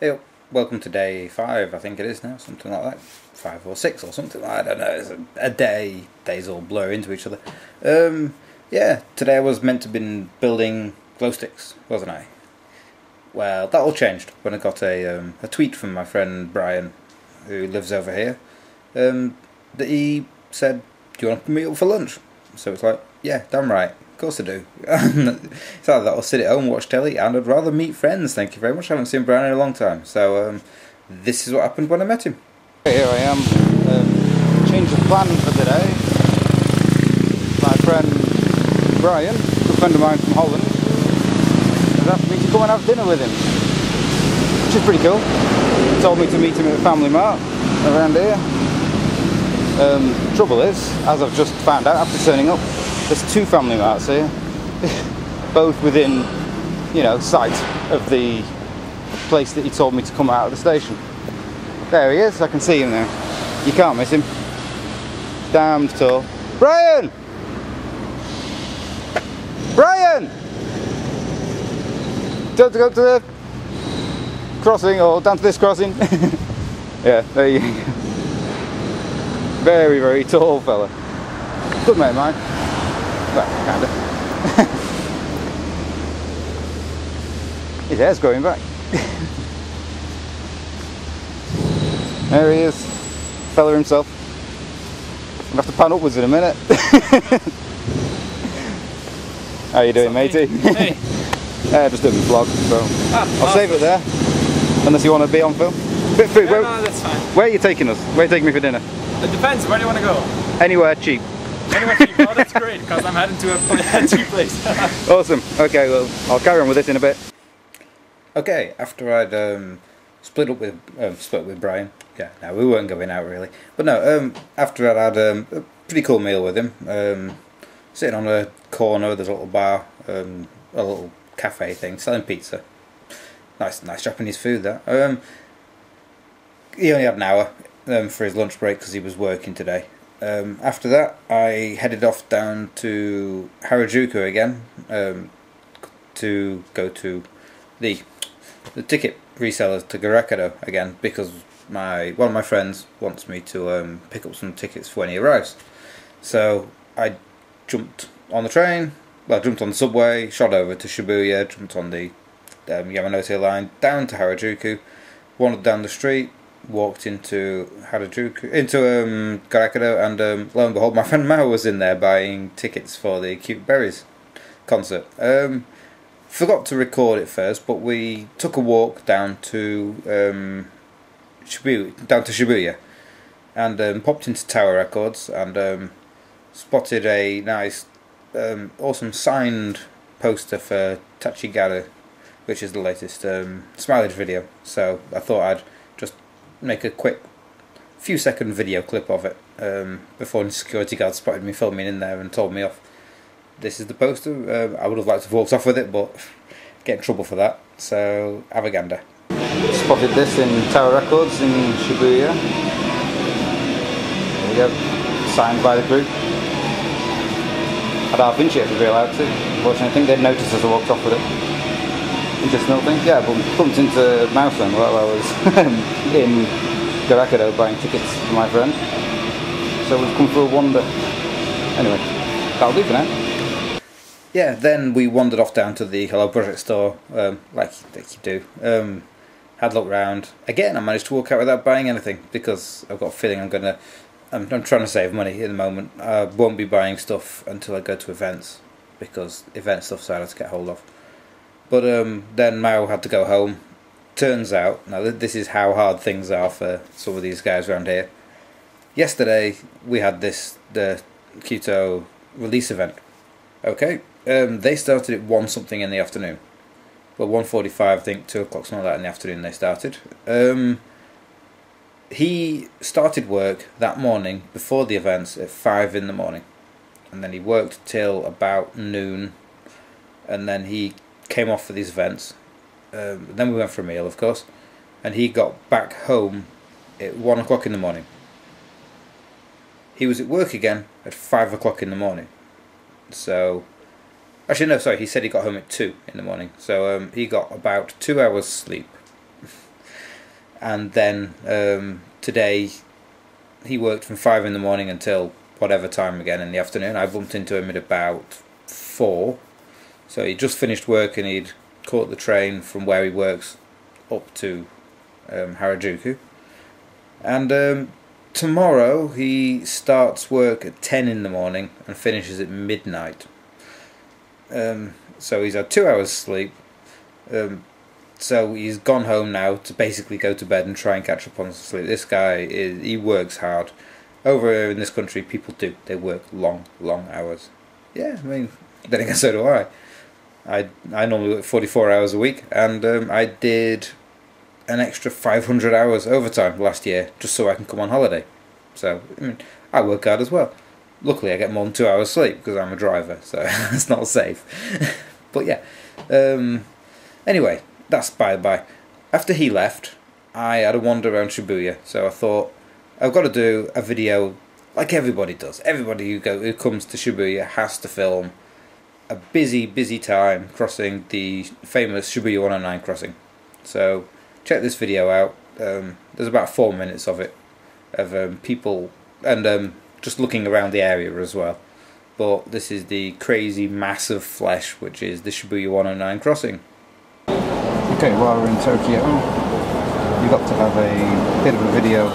Hey, welcome to day 5, I think it is now, something like that. 5 or 6 or something like that, I don't know, it's a day, days all blur into each other. Yeah, today I was meant to have been building glow sticks, wasn't I? Well, that all changed when I got a tweet from my friend Brian, who lives over here, that he said, "Do you want to meet up for lunch?" So it's like, yeah, damn right, of course I do. So I thought I'll sit at home, watch telly, and I'd rather meet friends, thank you very much. I haven't seen Brian in a long time, so this is what happened when I met him. Here I am, change of plan for today. My friend Brian, a friend of mine from Holland, has asked me to come and have dinner with him, which is pretty cool. He told me to meet him at the Family Mart around here. Trouble is, as I've just found out after turning up, there's 2 Family Marts here, both within, you know, sight of the place that he told me to come out of the station. There he is, I can see him now. You can't miss him. Damned tall. Brian! Brian! Do you want to go to the crossing or down to this crossing? Yeah, there you go. Very, very tall fella. Good mate of mine. Well, kinda. His hair's growing back. There he is. Fella himself. I'm gonna have to pan upwards in a minute. How you doing, matey? Hey. Just doing the vlog, so I'll save it there. Unless you want to be on film. No, that's fine. Where are you taking us? Where are you taking me for dinner? It depends, where do you want to go? Anywhere cheap. Anywhere cheap? Oh, that's great, because I'm heading to a cheap place. Awesome. Okay, well, I'll carry on with this in a bit. Okay, after I'd split with Brian. Yeah, no, we weren't going out really. But no, after I'd had a pretty cool meal with him, sitting on a corner, there's a little bar, a little cafe thing, selling pizza. Nice Japanese food that. He only had an hour for his lunch break because he was working today. After that, I headed off down to Harajuku again to go to the ticket resellers to Garakado again because one of my friends wants me to pick up some tickets for when he arrives. So I jumped on the train, jumped on the subway, shot over to Shibuya, jumped on the Yamanote line down to Harajuku, wandered down the street, walked into Garakado, and lo and behold, my friend Mao was in there buying tickets for the Cute Berries concert. Forgot to record it first, but we took a walk down to Shibuya, and popped into Tower Records and spotted a nice, awesome signed poster for Tachigara, which is the latest Smilage video. So I thought I'd just make a quick few second video clip of it before the security guard spotted me filming in there and told me off. This is the poster. I would have liked to have walked off with it, but get in trouble for that, so have a gander. Spotted this in Tower Records in Shibuya. There we go, signed by the group. I'd half inch it if I'd be allowed to. Unfortunately, I think they'd noticed as I walked off with it. Interesting little thing. Yeah, I bumped into Mousen while I was in Garakado buying tickets for my friend. So we've come for a wander. Anyway, that'll do for now. Yeah, then we wandered off down to the Hello Project store, like you do. Had a look round. Again, I managed to walk out without buying anything because I've got a feeling I'm trying to save money at the moment. I won't be buying stuff until I go to events because event stuff's harder to get hold of. But then Mao had to go home. Turns out, now this is how hard things are for some of these guys around here. Yesterday we had the Kyoto release event. Okay, they started at 1 something in the afternoon. Well, 1:45, I think, 2 o'clock, something like that in the afternoon they started. He started work that morning before the events at 5 in the morning. And then he worked till about noon. And then he came off for these events. Then we went for a meal, of course. And he got back home at 1 o'clock in the morning. He was at work again at 5 o'clock in the morning. So Actually, no, sorry, he said he got home at 2 in the morning. So he got about 2 hours sleep. and then today he worked from 5 in the morning until whatever time again in the afternoon. I bumped into him at about 4, so he just finished work and he'd caught the train from where he works up to Harajuku. And tomorrow he starts work at 10 in the morning and finishes at midnight. So he's had 2 hours sleep. So he's gone home now to basically go to bed and try and catch up on some sleep. This guy he works hard. Over here in this country, people do. They work long hours. Yeah, I mean, then again, so do I. I normally work 44 hours a week, and I did an extra 500 hours overtime last year just so I can come on holiday. So, I mean, I work hard as well. Luckily, I get more than 2 hours sleep because I'm a driver, so it's not safe. But yeah, anyway, that's by the by. After he left, I had a wander around Shibuya, so I thought, I've got to do a video like everybody does. Everybody who comes to Shibuya has to film a busy time crossing the famous Shibuya 109 crossing. So check this video out. There's about 4 minutes of it, of people and just looking around the area as well. But this is the crazy mass of flesh which is the Shibuya 109 crossing. Okay, while we're in Tokyo, you've got to have a bit of a video,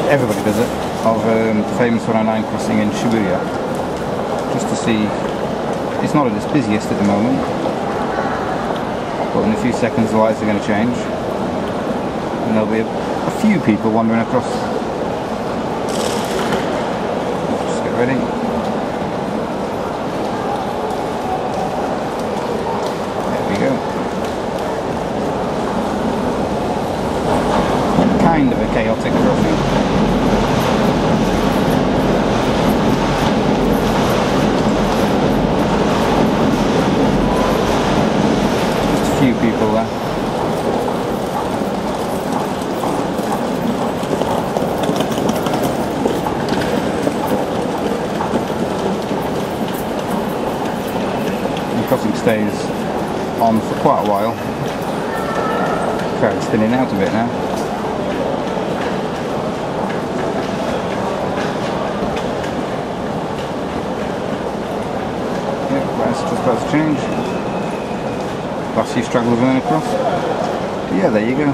everybody does it, of the famous 109 crossing in Shibuya, just to see. It's not at its busiest at the moment, but in a few seconds the lights are going to change and there'll be a few people wandering across. Just get ready. There we go. Kind of a chaotic crossing. Few people there. The crossing stays on for quite a while. Crowd's thinning out a bit now. Yep, that's just about to change. Last few stragglers going across. But yeah, there you go.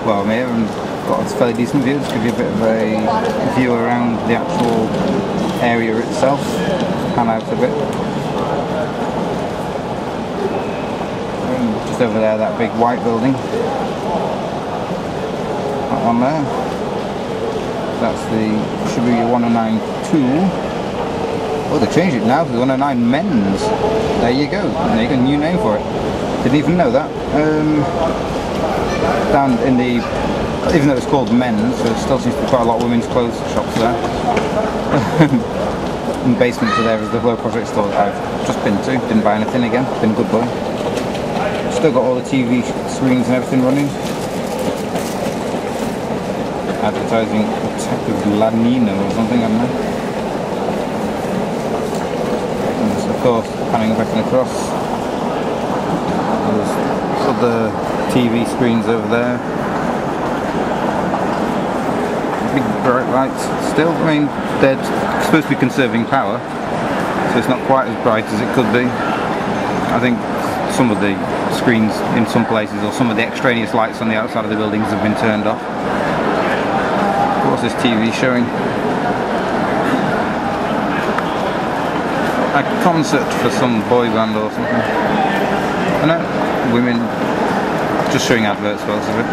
Well, I haven't got a fairly decent view. Just give you a bit of a view around the actual area itself. Pan out a bit. Just over there, that big white building. That one there. That's the Shibuya 109-2. Oh, they changed it now to the 109 Men's. There you go. There you go, new name for it. Didn't even know that. Down in the, even though it's called Men's, there still seems to be quite a lot of women's clothes shops there. In the basement to there is the Glow Project store that I've just been to. Didn't buy anything again. Been a good boy. Still got all the TV screens and everything running. Advertising Attack of La Nina or something, I don't know. And of course, panning back and across. There's other TV screens over there. Big bright lights. Still, I mean, they're supposed to be conserving power, so it's not quite as bright as it could be. I think some of the screens in some places, or some of the extraneous lights on the outside of the buildings have been turned off. What's this TV showing? A concert for some boy band or something. I know, women just showing adverts for lots of it.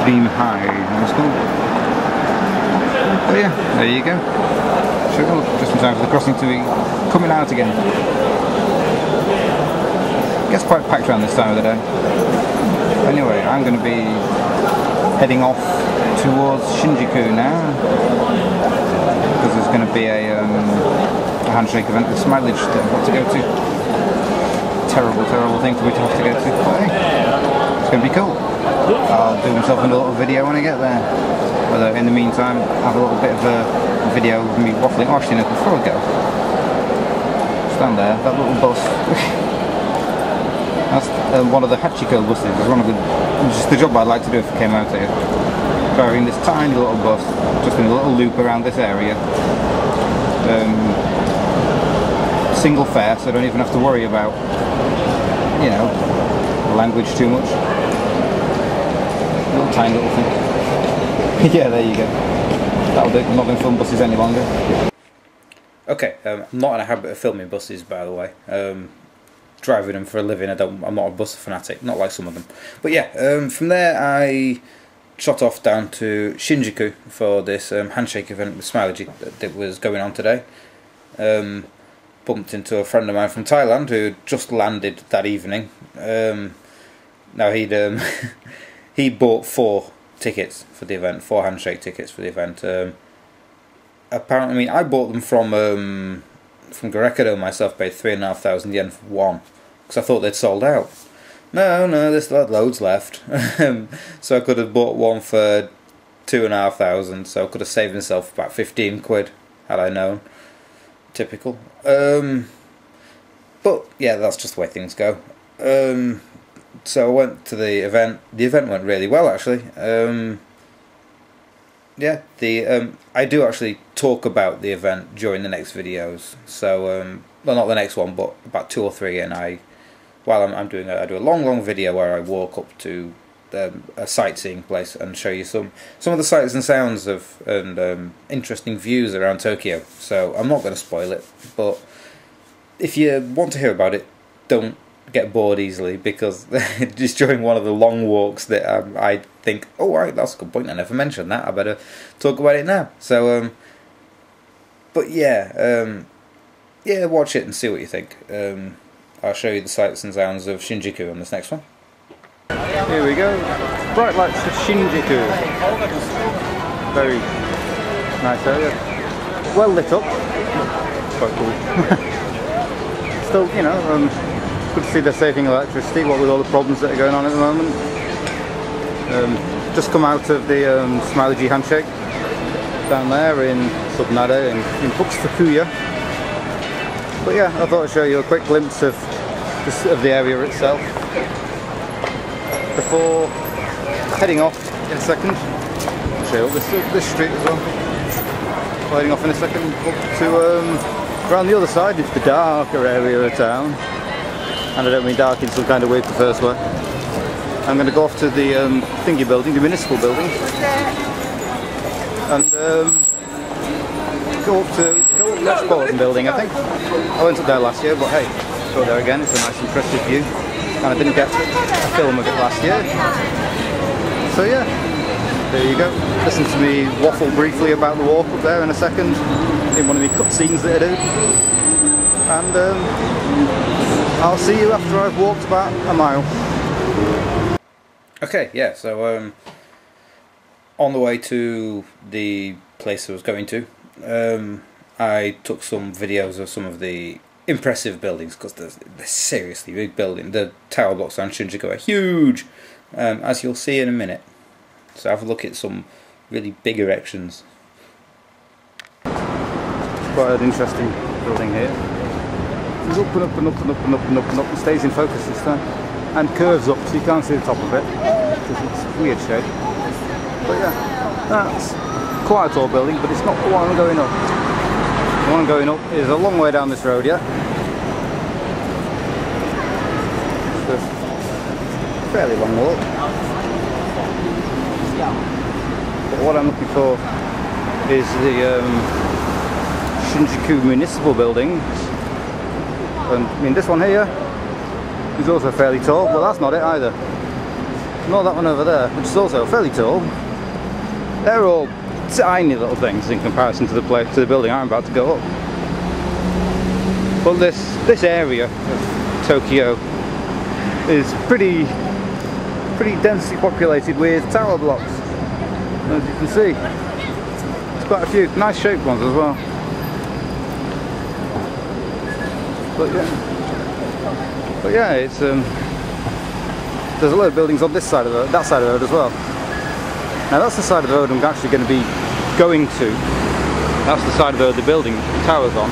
Dream High, that's cool. But yeah, there you go. Sure, just in time for the crossing to be coming out again. Gets quite packed around this time of the day. Anyway, I'm going to be heading off towards Shinjuku now, because there's going to be a handshake event with Smilage that I've got to go to. Terrible thing for me to have to go to. But hey, it's going to be cool. I'll do myself a little video when I get there. But in the meantime, have a little bit of a video of me waffling. Oh, actually, no, before I go, stand there, that little bus. That's one of the Hachiko buses. It's just the job I'd like to do if I came out here. Driving this tiny little bus, just in a little loop around this area. Single fare, so I don't even have to worry about, you know, language too much. Little tiny little thing. Yeah, there you go. That'll do. I'm not going to film buses any longer. Okay, I'm not in a habit of filming buses, by the way. Driving them for a living, I'm not a bus fanatic, not like some of them. But yeah, from there I shot off down to Shinjuku for this handshake event with Smiley that was going on today. Bumped into a friend of mine from Thailand who just landed that evening. Now he bought 4 tickets for the event, 4 handshake tickets for the event. Apparently, I mean, I bought them from Garekado myself, paid 3,500 yen for one, because I thought they'd sold out. No, there's loads left. So I could have bought one for 2,500, so I could have saved myself about 15 quid, had I known. Typical. But yeah, that's just the way things go. So I went to the event. The event went really well, actually. Yeah, I do actually talk about the event during the next videos. So, well, not the next one, but about 2 or 3. And while I'm doing it, I do a long video where I walk up to a sightseeing place and show you some of the sights and sounds and interesting views around Tokyo. So I'm not going to spoil it, but if you want to hear about it, don't get bored easily, because just during one of the long walks that I think, oh right, that's a good point, I never mentioned that, I better talk about it now. So but yeah, yeah, watch it and see what you think. I'll show you the sights and sounds of Shinjuku on this next one. Here we go, bright lights of Shinjuku. Very nice area, well lit up, quite cool. Still, you know, good to see they're saving electricity, what with all the problems that are going on at the moment. Just come out of the Smiley G handshake down there in Subnada in Fukuya. But yeah, I thought I'd show you a quick glimpse of the area itself before heading off in a second. I'll show you this street as well. Heading off in a second up to around the other side, it's the darker area of town. And I don't mean dark in some kind of way the first way. I'm going to go off to the thingy building, the municipal building, and go up to the Metropolitan building, I think. I went up there last year, but hey, go there again, it's a nice impressive view. And I didn't get a film of it last year. So yeah, there you go. Listen to me waffle briefly about the walk up there in a second, in one of the cutscenes that I do. And I'll see you after I've walked about a mile. Okay, yeah, so on the way to the place I was going to, I took some videos of some of the impressive buildings, because they're seriously big buildings. The tower blocks on Shinjuku are huge, as you'll see in a minute. So have a look at some really big erections. Quite an interesting building here. It's up and up and up and up and up and up and up, and stays in focus this time, and curves up so you can't see the top of it because it's a weird shape. But yeah, that's quite a tall building, but it's not the one I'm going up. The one I'm going up is a long way down this road, yeah. It's a fairly long walk. But what I'm looking for is the Shinjuku Municipal Building. And I mean, this one here is also fairly tall, but that's not it either. Not that one over there, which is also fairly tall. They're all tiny little things in comparison to the building I'm about to go up. But this area of Tokyo is pretty densely populated with tower blocks, as you can see. There's quite a few nice shaped ones as well. But yeah, it's there's a lot of buildings on this side of that side of the road as well. Now that's the side of the road I'm actually going to be going to. That's the side of the road the building tower's on.